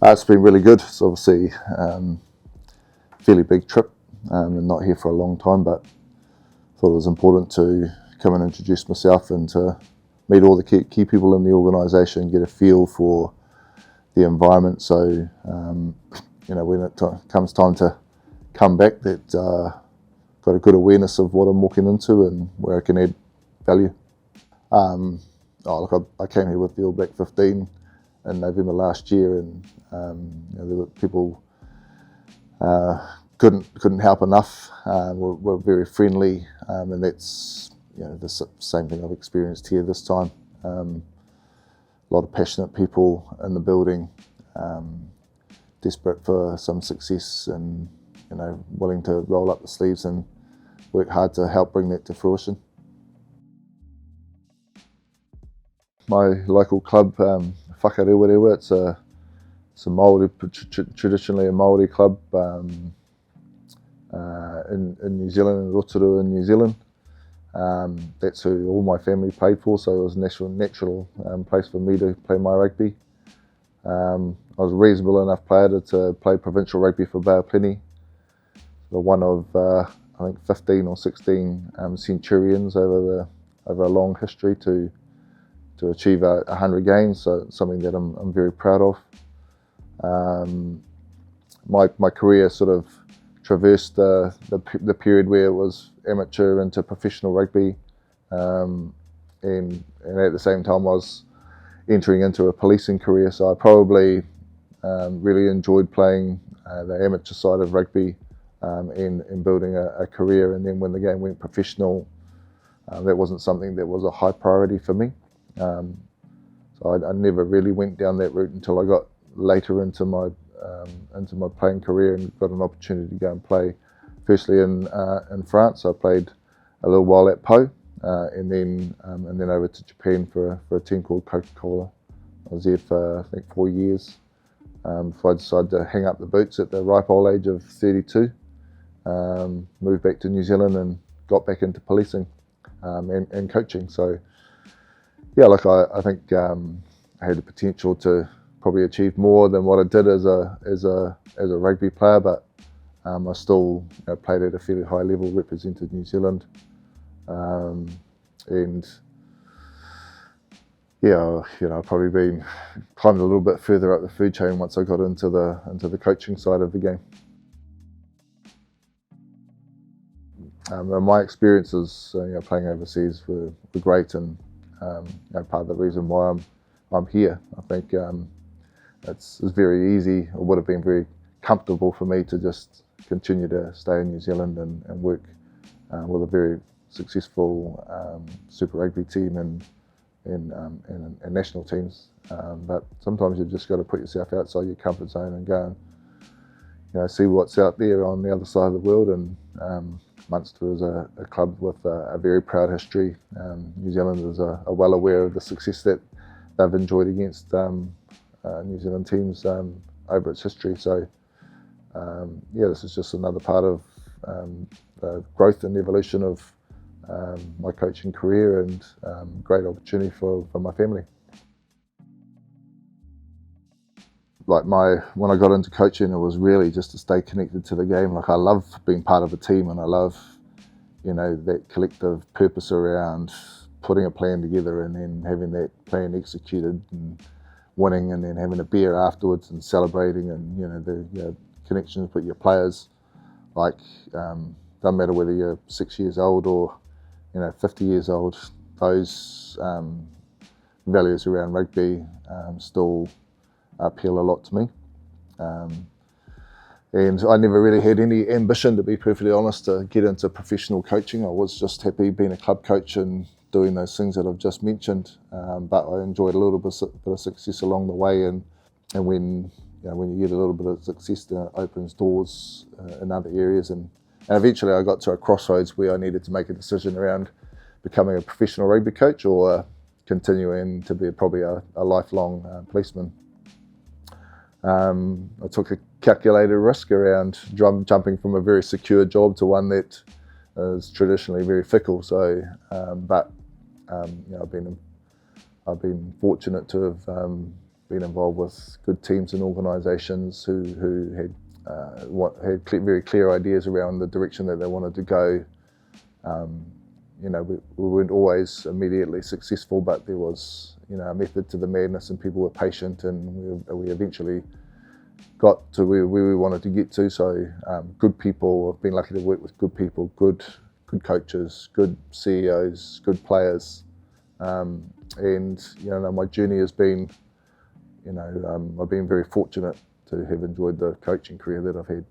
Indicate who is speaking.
Speaker 1: It's been really good. It's obviously fairly big trip and not here for a long time, but thought it was important to come and introduce myself and to meet all the key people in the organisation, get a feel for the environment. So, when it comes time to come back, that got a good awareness of what I'm walking into and where I can add value. I came here with the All Black 15 in November last year, and there were people couldn't help enough. Were very friendly, and that's the same thing I've experienced here this time. A lot of passionate people in the building, desperate for some success, and willing to roll up the sleeves and work hard to help bring that to fruition. My local club, Whakarewarewa, it's a Māori, traditionally a Māori club in New Zealand, in Rotorua in New Zealand. That's who all my family played for, so it was a natural place for me to play my rugby. I was a reasonable enough player to play provincial rugby for Bay of Plenty. One of I think 15 or 16 centurions over a long history to achieve 100 games. So it's something that I'm very proud of. My career sort of traversed the period where it was amateur into professional rugby, and at the same time I was entering into a policing career. So I probably really enjoyed playing the amateur side of rugby and building a career. And then when the game went professional, that wasn't something that was a high priority for me. So I never really went down that route until I got later into my playing career and got an opportunity to go and play. Firstly in France, I played a little while at Pau, and then over to Japan for a team called Coca-Cola. I was there for I think 4 years before I decided to hang up the boots at the ripe old age of 32. Moved back to New Zealand and got back into policing and coaching. So yeah, I think I had the potential to probably achieve more than what I did as a rugby player, but I still played at a fairly high level, represented New Zealand, and yeah, I've probably been climbed a little bit further up the food chain once I got into the coaching side of the game. My experiences playing overseas were great, and part of the reason why I'm here. I think it's very easy, or would have been very comfortable for me to just continue to stay in New Zealand and work with a very successful Super Rugby team and national teams. But sometimes you've just got to put yourself outside your comfort zone and go and see what's out there on the other side of the world. And Munster is a club with a very proud history. New Zealanders are well aware of the success that they've enjoyed against New Zealand teams over its history. So this is just another part of the growth and evolution of my coaching career, and great opportunity for my family. When I got into coaching, it was really just to stay connected to the game. I love being part of a team, and I love that collective purpose around putting a plan together and then having that plan executed and winning, and then having a beer afterwards and celebrating, and the connections with your players. Doesn't matter whether you're 6 years old or 50 years old, those values around rugby still appeal a lot to me. And I never really had any ambition, to be perfectly honest, to get into professional coaching. I was just happy being a club coach and doing those things that I've just mentioned. But I enjoyed a little bit of success along the way, and when you get a little bit of success, then it opens doors in other areas. And eventually I got to a crossroads where I needed to make a decision around becoming a professional rugby coach or continuing to be probably a lifelong policeman. I took a calculated risk around jumping from a very secure job to one that is traditionally very fickle. So, I've been fortunate to have been involved with good teams and organisations who had very clear ideas around the direction that they wanted to go. We weren't always immediately successful, but there was a method to the madness, and people were patient, and we eventually got to where we wanted to get to. So good people, I've been lucky to work with good people, good coaches, good CEOs, good players, and my journey has been, I've been very fortunate to have enjoyed the coaching career that I've had.